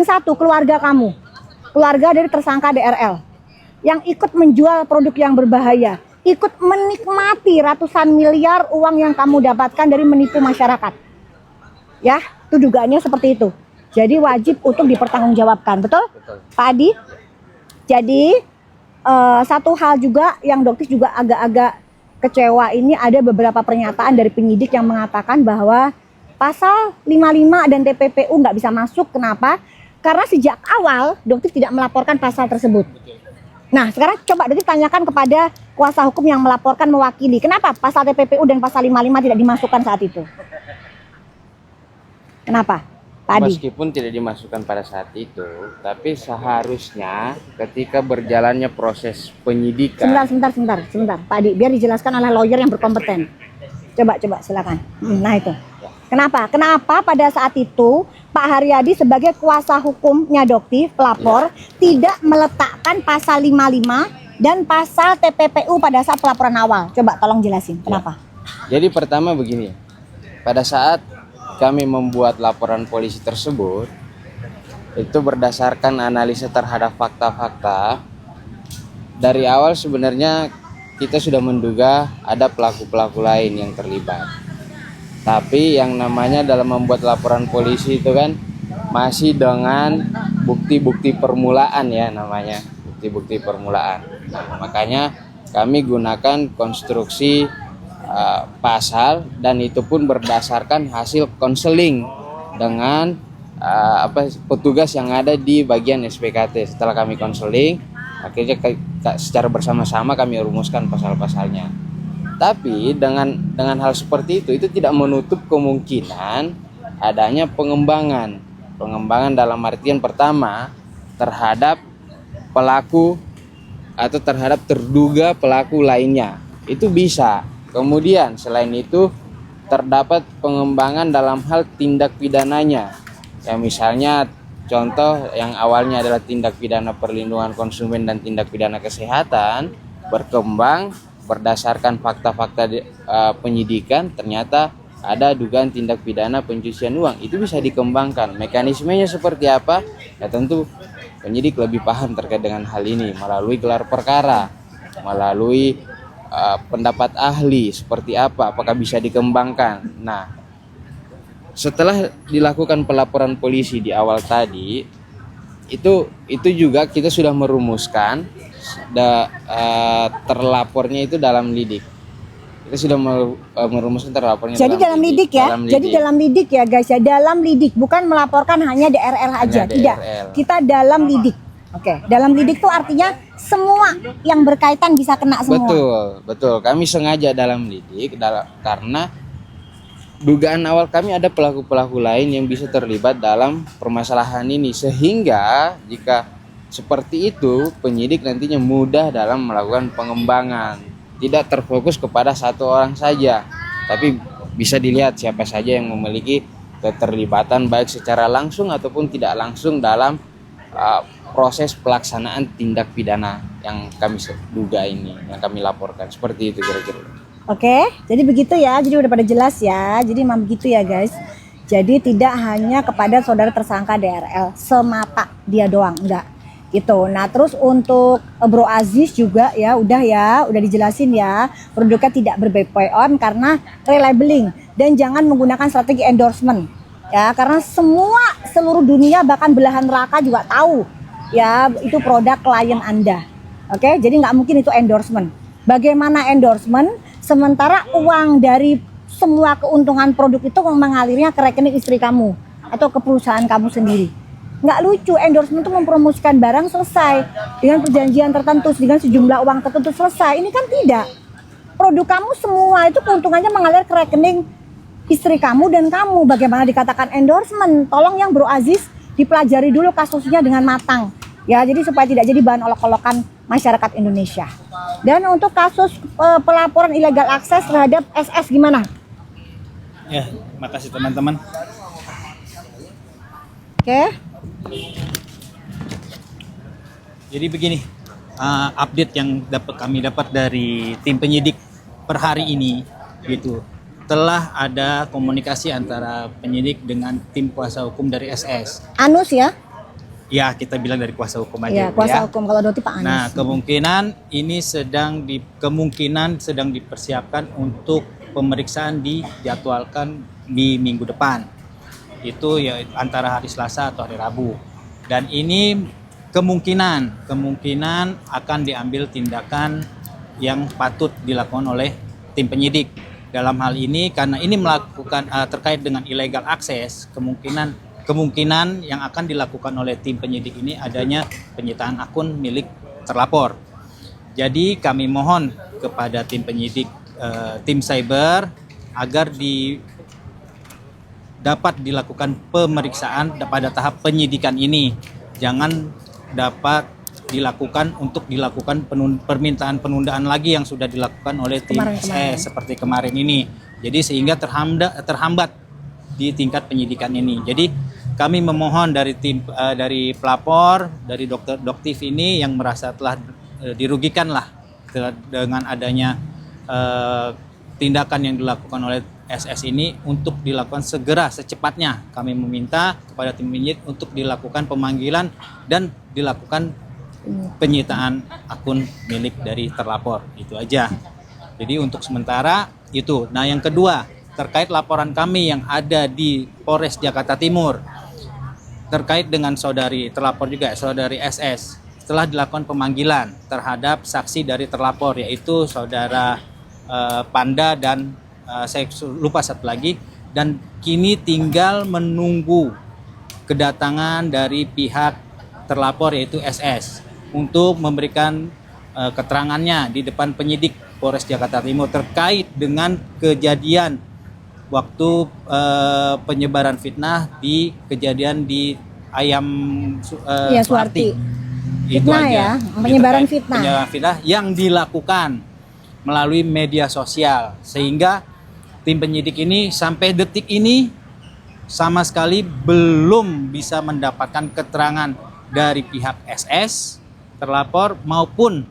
Satu, keluarga kamu, keluarga dari tersangka DRL yang ikut menjual produk yang berbahaya, ikut menikmati ratusan miliar uang yang kamu dapatkan dari menipu masyarakat. Ya, itu dugaannya seperti itu. Jadi wajib untuk dipertanggungjawabkan, betul? Betul. Pak Adi? Jadi satu hal juga yang dokter juga agak-agak kecewa, ini ada beberapa pernyataan dari penyidik yang mengatakan bahwa pasal 55 dan TPPU nggak bisa masuk. Kenapa? Karena sejak awal dokter tidak melaporkan pasal tersebut. Nah, sekarang coba dokter tanyakan kepada kuasa hukum yang melaporkan mewakili, kenapa pasal TPPU dan pasal 55 tidak dimasukkan saat itu? Kenapa, Pak Adi? Meskipun tidak dimasukkan pada saat itu, tapi seharusnya ketika berjalannya proses penyidikan. Sebentar, Pak Adi, biar dijelaskan oleh lawyer yang berkompeten. Coba silakan. Nah itu. Kenapa pada saat itu Pak Haryadi sebagai kuasa hukumnya Dokti, pelapor, tidak meletakkan pasal 55 dan pasal TPPU pada saat pelaporan awal? Coba tolong jelasin, kenapa? Jadi pertama begini, pada saat kami membuat laporan polisi tersebut, itu berdasarkan analisa terhadap fakta-fakta. Dari awal sebenarnya kita sudah menduga ada pelaku-pelaku lain yang terlibat. Tapi yang namanya dalam membuat laporan polisi itu kan masih dengan bukti-bukti permulaan ya namanya, bukti-bukti permulaan. Nah, makanya kami gunakan konstruksi pasal dan itu pun berdasarkan hasil konseling dengan petugas yang ada di bagian SPKT. Setelah kami konseling, akhirnya secara bersama-sama kami rumuskan pasal-pasalnya. Tapi dengan hal seperti itu tidak menutup kemungkinan adanya pengembangan dalam artian pertama terhadap pelaku atau terhadap terduga pelaku lainnya, itu bisa. Kemudian selain itu terdapat pengembangan dalam hal tindak pidananya, ya misalnya contoh yang awalnya adalah tindak pidana perlindungan konsumen dan tindak pidana kesehatan berkembang berdasarkan fakta-fakta penyidikan, ternyata ada dugaan tindak pidana pencucian uang. Itu bisa dikembangkan. Mekanismenya seperti apa? Ya tentu penyidik lebih paham terkait dengan hal ini melalui gelar perkara, melalui pendapat ahli seperti apa, apakah bisa dikembangkan. Nah, setelah dilakukan pelaporan polisi di awal tadi, itu juga kita sudah merumuskan terlapornya itu dalam lidik. Kita sudah merumuskan terlapornya. Jadi dalam lidik ya. Jadi dalam lidik ya guys ya. Dalam lidik, bukan melaporkan hanya DRL aja. Tidak. Kita dalam lidik. Oke. Dalam lidik itu artinya semua yang berkaitan bisa kena semua. Betul. Kami sengaja dalam lidik karena dugaan awal kami ada pelaku-pelaku lain yang bisa terlibat dalam permasalahan ini, sehingga jika seperti itu penyidik nantinya mudah dalam melakukan pengembangan, tidak terfokus kepada satu orang saja, tapi bisa dilihat siapa saja yang memiliki keterlibatan baik secara langsung ataupun tidak langsung dalam proses pelaksanaan tindak pidana yang kami duga ini, yang kami laporkan. Seperti itu kira-kira. Oke, jadi begitu ya. Jadi udah pada jelas ya. Jadi memang begitu ya guys. Jadi tidak hanya kepada saudara tersangka DRL semata dia doang, enggak. Gitu. Nah, terus untuk Bro Aziz juga ya, udah dijelasin ya. Produknya tidak ber-BPOM karena relabeling dan jangan menggunakan strategi endorsement. Ya, karena seluruh dunia bahkan belahan neraka juga tahu ya itu produk klien Anda. Oke, jadi nggak mungkin itu endorsement. Bagaimana endorsement? Sementara uang dari semua keuntungan produk itu mengalirnya ke rekening istri kamu atau ke perusahaan kamu sendiri. Nggak lucu, endorsement itu mempromosikan barang selesai dengan perjanjian tertentu, dengan sejumlah uang tertentu selesai. Ini kan tidak. Produk kamu semua itu keuntungannya mengalir ke rekening istri kamu dan kamu. Bagaimana dikatakan endorsement? Tolong yang Bro Aziz dipelajari dulu kasusnya dengan matang. Ya, jadi supaya tidak jadi bahan olok-olokan masyarakat Indonesia. Dan untuk kasus pelaporan ilegal akses terhadap SS gimana? Ya, makasih teman-teman. Oke. Jadi begini, update yang kami dapat dari tim penyidik per hari ini, gitu. Telah ada komunikasi antara penyidik dengan tim kuasa hukum dari SS. Anus ya? Ya, kita bilang dari kuasa hukum aja. Ya, Bu, kuasa ya. hukum kalau Doti Pak Anies. Nah, kemungkinan ini kemungkinan sedang dipersiapkan untuk pemeriksaan dijadwalkan di minggu depan. Itu ya antara hari Selasa atau hari Rabu. Dan ini kemungkinan akan diambil tindakan yang patut dilakukan oleh tim penyidik. Dalam hal ini karena ini melakukan terkait dengan illegal access, kemungkinan yang akan dilakukan oleh tim penyidik ini adanya penyitaan akun milik terlapor. Jadi kami mohon kepada tim penyidik, tim cyber agar dapat dilakukan pemeriksaan pada tahap penyidikan ini. Jangan dapat dilakukan untuk dilakukan permintaan penundaan lagi yang sudah dilakukan oleh tim SS seperti kemarin ini. Jadi sehingga terhambat di tingkat penyidikan ini. Jadi kami memohon dari tim dari pelapor, dari doktif ini yang merasa telah dirugikan lah dengan adanya tindakan yang dilakukan oleh SS ini untuk dilakukan segera secepatnya. Kami meminta kepada tim penyidik untuk dilakukan pemanggilan dan dilakukan penyitaan akun milik dari terlapor. Itu aja. Jadi untuk sementara itu. Nah, yang kedua terkait laporan kami yang ada di Polres Jakarta Timur terkait dengan saudari terlapor juga, saudari SS, setelah dilakukan pemanggilan terhadap saksi dari terlapor yaitu saudara Panda dan saya lupa satu lagi, dan kini tinggal menunggu kedatangan dari pihak terlapor yaitu SS untuk memberikan keterangannya di depan penyidik Polres Jakarta Timur terkait dengan kejadian waktu penyebaran fitnah di kejadian di Ayam Suwarti. Fitnah ya, penyebaran fitnah. Penyebaran fitnah yang dilakukan melalui media sosial, sehingga tim penyidik ini sampai detik ini sama sekali belum bisa mendapatkan keterangan dari pihak SS terlapor maupun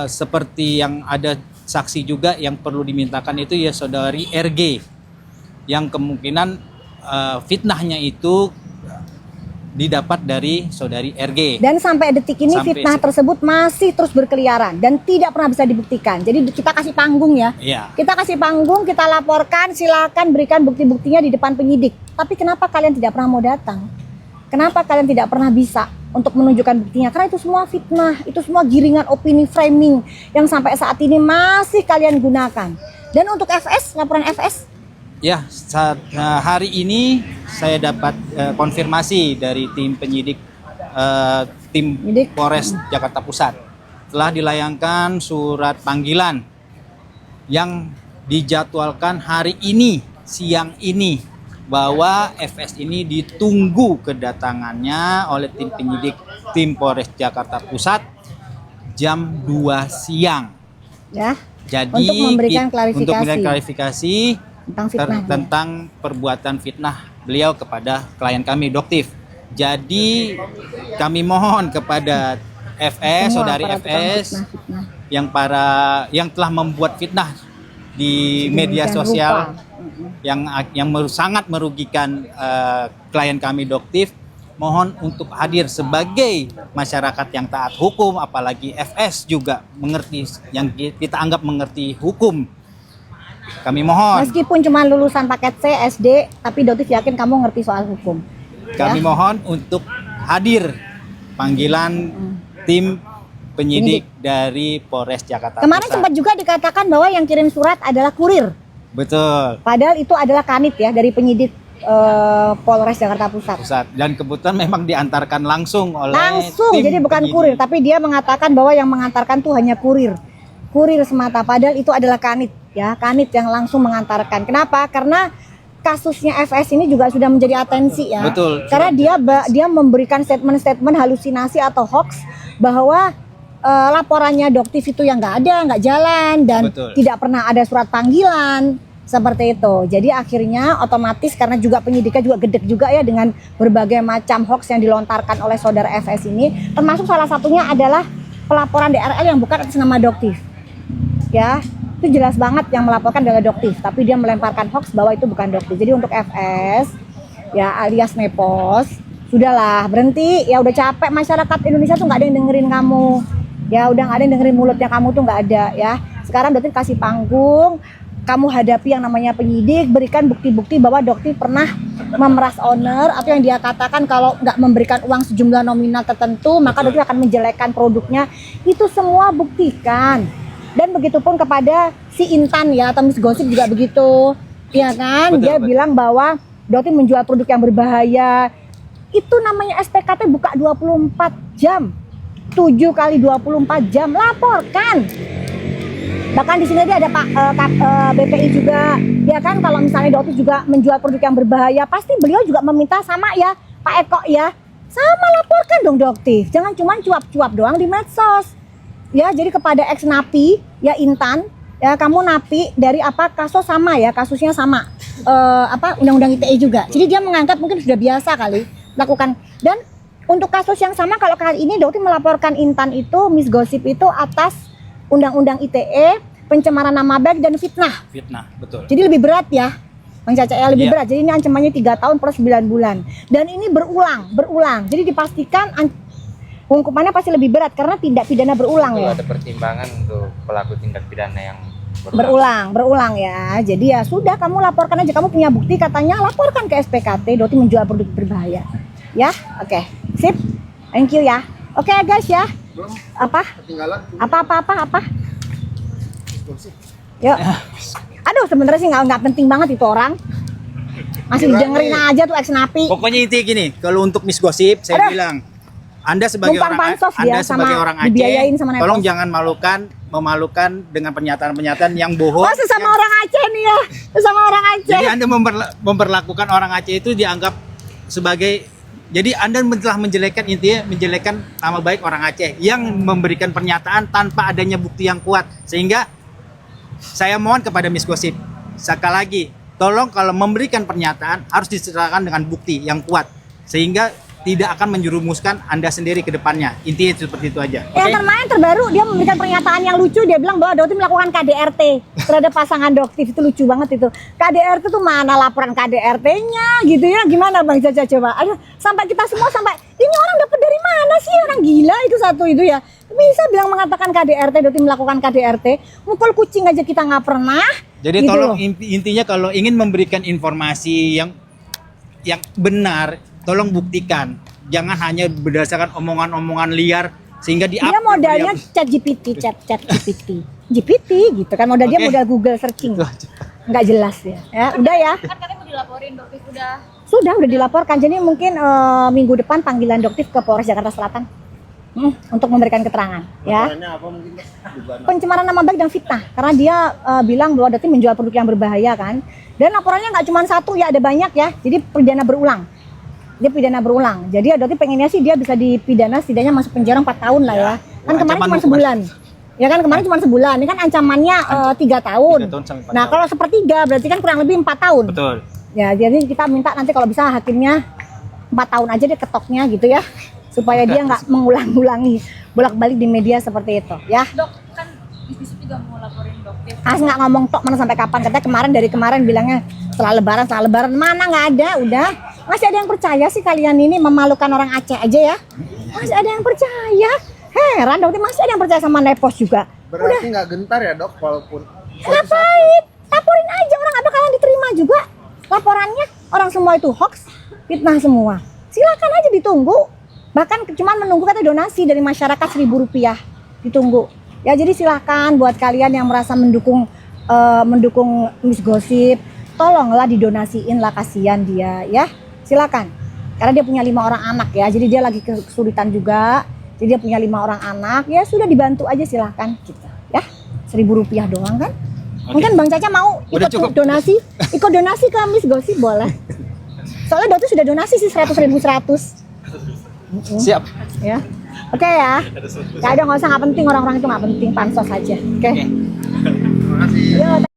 seperti yang ada saksi juga yang perlu dimintakan itu ya saudari RG yang kemungkinan fitnahnya itu didapat dari saudari RG. Dan sampai detik ini fitnah tersebut masih terus berkeliaran dan tidak pernah bisa dibuktikan. Jadi kita kasih panggung ya. Iya. Kita kasih panggung, kita laporkan, silakan berikan bukti-buktinya di depan penyidik. Tapi kenapa kalian tidak pernah mau datang? Kenapa kalian tidak pernah bisa untuk menunjukkan buktinya? Karena itu semua fitnah, itu semua giringan opini framing yang sampai saat ini masih kalian gunakan. Dan untuk FS, laporan FS? Ya, hari ini saya dapat konfirmasi dari tim penyidik tim Polres Jakarta Pusat. Telah dilayangkan surat panggilan yang dijadwalkan hari ini, siang ini, bahwa FS ini ditunggu kedatangannya oleh tim penyidik tim Polres Jakarta Pusat jam 2 siang. Ya. Jadi untuk memberikan klarifikasi tentang perbuatan fitnah beliau kepada klien kami Doktif. Jadi kami mohon kepada FS, saudari FS yang telah membuat fitnah di media sosial yang sangat merugikan klien kami Doktif, mohon untuk hadir sebagai masyarakat yang taat hukum, apalagi FS juga mengerti, yang kita anggap mengerti hukum. Kami mohon. Meskipun cuma lulusan paket C, SD, tapi Doktif yakin kamu ngerti soal hukum. Kami mohon untuk hadir panggilan tim penyidik dari Polres Jakarta Kemarin Pusat. sempat juga dikatakan bahwa yang kirim surat adalah kurir. Betul. Padahal itu adalah kanit ya dari penyidik Polres Jakarta Pusat. Dan kebetulan memang diantarkan langsung oleh tim jadi bukan penyidik. Kurir, tapi dia mengatakan bahwa yang mengantarkan tuh hanya kurir semata. Padahal itu adalah kanit ya, kanit yang langsung mengantarkan. Kenapa? Karena kasusnya FS ini juga sudah menjadi atensi ya. Betul. Karena dia memberikan statement halusinasi atau hoax bahwa laporannya Doktif itu yang nggak jalan dan tidak pernah ada surat panggilan seperti itu. Jadi akhirnya otomatis karena juga penyidiknya juga gedek juga ya dengan berbagai macam hoax yang dilontarkan oleh saudara FS ini, termasuk salah satunya adalah pelaporan DRL yang bukan atas nama Doktif. Ya, itu jelas banget yang melaporkan adalah Doktif, tapi dia melemparkan hoax bahwa itu bukan Doktif. Jadi untuk FS ya alias Nepos Sudahlah, berhenti. Ya udah capek, masyarakat Indonesia tuh nggak ada yang dengerin kamu. Ya udah nggak ada yang dengerin mulutnya kamu tuh nggak ada ya. Sekarang Doktif kasih panggung, kamu hadapi yang namanya penyidik, berikan bukti-bukti bahwa Doktif pernah memeras owner atau yang dia katakan kalau nggak memberikan uang sejumlah nominal tertentu maka Doktif akan menjelekkan produknya. Itu semua buktikan. Dan begitupun kepada si Intan ya atau Miss Gosip juga begitu. Ya kan? Betul, Dia betul. bilang bahwa Doktif menjual produk yang berbahaya. Itu namanya SPKT buka 24 jam. 7 kali 24 jam laporkan. Bahkan di sini dia ada Pak BPI juga. Ya kan kalau misalnya Doktif juga menjual produk yang berbahaya, pasti beliau juga meminta sama ya Pak Eko ya. Sama laporkan dong Doktif. Jangan cuma cuap-cuap doang di medsos. Ya, jadi kepada ex napi ya Intan, ya kamu napi dari apa kasus sama ya, kasusnya sama. Undang-undang ITE juga. Jadi dia menganggap mungkin sudah biasa kali lakukan. Dan untuk kasus yang sama kalau kali ini Doktif melaporkan Intan itu Miss Gosip itu atas Undang-Undang ITE, pencemaran nama baik dan fitnah. Fitnah, betul. Jadi lebih berat ya. Bang Caca ya lebih Iya. berat. Jadi ini ancamannya 3 tahun plus 9 bulan. Dan ini berulang. Jadi dipastikan hukumannya pasti lebih berat karena tindak pidana berulang Itu ya. ada pertimbangan untuk pelaku tindak pidana yang Berulang ya. Jadi ya sudah kamu laporkan aja. Kamu punya bukti katanya laporkan ke SPKT Doktif menjual produk berbahaya. Ya, oke. Sip. Thank you ya. Oke guys ya. Apa? Apa? Yuk. Aduh sebenarnya sih nggak penting banget itu orang. Masih didengerin aja tuh ex napi. Pokoknya intinya gini, kalau untuk Miss Gosip saya Aduh. bilang Anda sebagai Numpang orang pansos dia Anda sebagai sama orang dibiayain Aceh, sama Nepal. tolong jangan memalukan dengan pernyataan-pernyataan yang bohong. Oh sesama orang Aceh nih ya. Sesama orang Aceh. Jadi Anda memperlakukan orang Aceh itu dianggap sebagai, jadi Anda telah menjelekkan nama baik orang Aceh yang memberikan pernyataan tanpa adanya bukti yang kuat. Sehingga saya mohon kepada Miss Gosip, sekali lagi, tolong kalau memberikan pernyataan harus disertakan dengan bukti yang kuat. Sehingga tidak akan menjerumuskan Anda sendiri ke depannya. Intinya seperti itu aja. Yang kemarin terbaru dia memberikan pernyataan yang lucu. Dia bilang bahwa Doktif melakukan KDRT terhadap pasangan Doktif. Itu lucu banget itu. KDRT tuh mana laporan KDRT-nya gitu ya. Gimana Bang Caca coba? Aduh, sampai kita semua ini orang dapat dari mana sih? Orang gila itu satu itu ya. Bisa bilang mengatakan KDRT, Doktif melakukan KDRT. Mukul kucing aja kita nggak pernah. Jadi gitu tolong loh. intinya kalau ingin memberikan informasi yang benar, tolong buktikan. Jangan hanya berdasarkan omongan-omongan liar sehingga Dia modalnya chat GPT GPT gitu kan modal dia Oke. modal Google searching. Nggak jelas ya. Ya, udah ya. Kan katanya mau dilaporin Doktif udah. Sudah dilaporkan. Jadi mungkin minggu depan panggilan Doktif ke Polres Jakarta Selatan untuk memberikan keterangan ya. Pencemaran nama baik dan fitnah karena dia bilang bahwa Doktif menjual produk yang berbahaya kan. Dan laporannya nggak cuma satu ya, ada banyak ya. Jadi pidana berulang. Dia pidana berulang. Jadi Doktif pengennya sih dia bisa dipidana setidaknya masuk penjara 4 tahun lah ya. Kan kemarin Ancaman cuma hukuman. sebulan. Ya kan kemarin cuma sebulan. Ini kan ancamannya 3 tahun. 3 tahun sampai 4 Nah, tahun. kalau sepertiga berarti kan kurang lebih 4 tahun. Betul. Ya, jadi kita minta nanti kalau bisa hakimnya 4 tahun aja deh ketoknya gitu ya. Supaya dia nggak mengulang-ulangi bolak-balik di media seperti itu ya. Dok, kan bisnis juga mau laporin Doktif. Nggak ngomong tok mana sampai kapan. Katanya dari kemarin bilangnya setelah lebaran. Mana nggak ada, udah. Masih ada yang percaya sih kalian ini memalukan orang Aceh aja ya. Masih ada yang percaya. Heran Doktif masih ada yang percaya sama Nepos juga. Berarti nggak gentar ya dok, walaupun Ngapain? Laporin aja, orang nggak bakalan diterima juga laporannya. Orang semua itu hoax, fitnah semua. Silakan aja ditunggu. Bahkan cuma menunggu kata donasi dari masyarakat Rp1.000 ditunggu. Ya jadi silakan buat kalian yang merasa mendukung Miss Gosip, tolonglah didonasiin lah, kasihan dia ya. Silakan. Karena dia punya 5 orang anak ya. Jadi dia lagi kesulitan juga. Jadi dia punya 5 orang anak. Ya sudah dibantu aja silakan gitu ya. Rp1.000 doang kan? Mungkin Bang Caca mau Udah ikut cukup. donasi, ikut donasi ke Miss Gosip boleh. Soalnya Doktif sudah donasi sih 100.100 Siap. ya. Oke ya. Nggak ada, nggak usah, nggak penting, orang-orang itu nggak penting, pansos aja. Oke. Oke. terima kasih. Yuk.